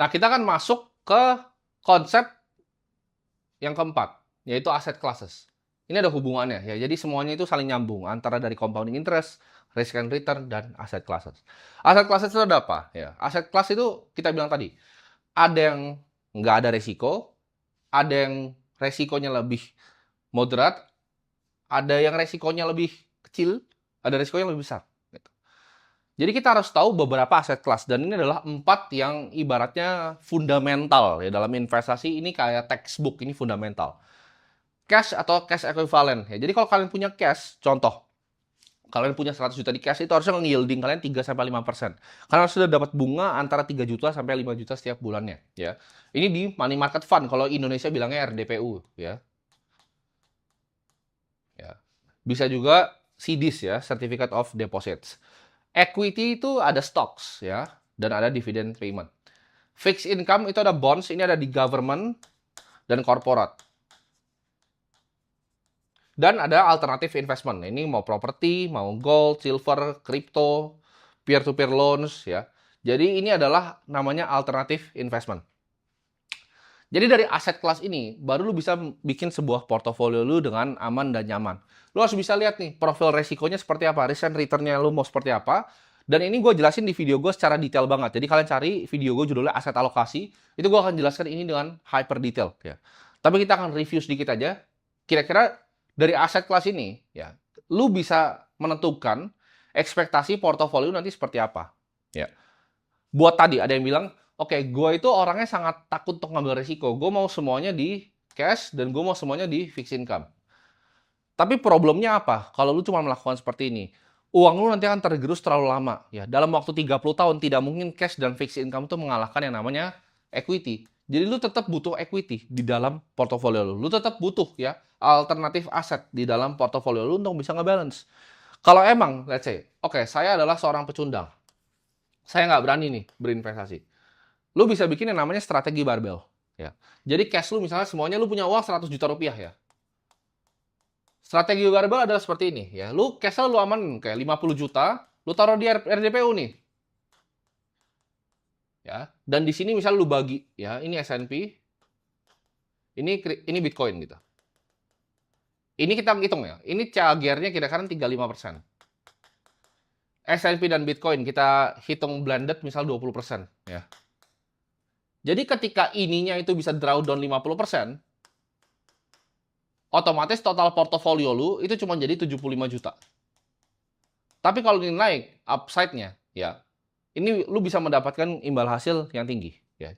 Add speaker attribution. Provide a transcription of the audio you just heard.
Speaker 1: Nah, kita kan masuk ke konsep yang keempat, yaitu asset classes. Ini ada hubungannya ya. Jadi semuanya itu saling nyambung antara dari compounding interest, risk and return, dan asset classes. Asset classes itu ada apa? Ya, asset class itu kita bilang tadi, ada yang nggak ada resiko, ada yang resikonya lebih moderat, ada yang resikonya lebih kecil, ada resikonya lebih besar. Gitu. Jadi kita harus tahu beberapa aset kelas, dan ini adalah 4 yang ibaratnya fundamental ya dalam investasi. Ini kayak textbook, ini fundamental. Cash atau cash equivalent ya. Jadi kalau kalian punya cash, contoh kalian punya 100 juta di cash, itu harusnya yielding kalian 3-5%. Karena sudah dapat bunga antara 3 juta sampai 5 juta setiap bulannya ya. Ini di money market fund, kalau Indonesia bilangnya RDPU ya. Ya. Bisa juga CDs ya, Certificate of Deposits. Equity itu ada stocks ya, dan ada dividend payment. Fixed income itu ada bonds, ini ada di government dan corporate. Dan ada alternative investment. Ini mau properti, mau gold, silver, crypto, peer-to-peer loans ya. Jadi ini adalah namanya alternative investment. Jadi dari aset kelas ini, baru lu bisa bikin sebuah portofolio lu dengan aman dan nyaman. Lu harus bisa lihat nih, profil resikonya seperti apa, risk and return-nya lu mau seperti apa. Dan ini gue jelasin di video gue secara detail banget. Jadi kalian cari video gue judulnya aset alokasi, itu gue akan jelaskan ini dengan hyper detail. Ya. Tapi kita akan review sedikit aja. Kira-kira dari aset kelas ini, ya, lu bisa menentukan ekspektasi portofolio nanti seperti apa. Ya. Buat tadi ada yang bilang, oke, gue itu orangnya sangat takut untuk ngambil resiko. Gue mau semuanya di cash dan gue mau semuanya di fixed income. Tapi problemnya apa? Kalau lu cuma melakukan seperti ini, uang lu nanti akan tergerus terlalu lama. Ya, dalam waktu 30 tahun tidak mungkin cash dan fixed income itu mengalahkan yang namanya equity. Jadi lu tetap butuh equity di dalam portofolio lu. Lu tetap butuh ya alternatif aset di dalam portofolio lu untuk bisa ngebalance. Kalau emang, let's say, oke, saya adalah seorang pecundang. Saya nggak berani nih berinvestasi. Lu bisa bikin yang namanya strategi barbel. Ya. Jadi cash lu misalnya semuanya lu punya uang 100 juta rupiah ya. Strategi barbel adalah seperti ini ya. Lu cash lu aman kayak 50 juta, lu taruh di RDPU nih. Ya. Dan di sini misalnya lu bagi ya, ini S&P, ini Bitcoin gitu. Ini kita hitung ya. Ini CAGR-nya kira-kira 35%. S&P dan Bitcoin kita hitung blended misal 20% ya. Jadi ketika ininya itu bisa drawdown 50%, otomatis total portofolio lu itu cuma jadi 75 juta. Tapi kalau ini naik, upside-nya, ya, ini lu bisa mendapatkan imbal hasil yang tinggi.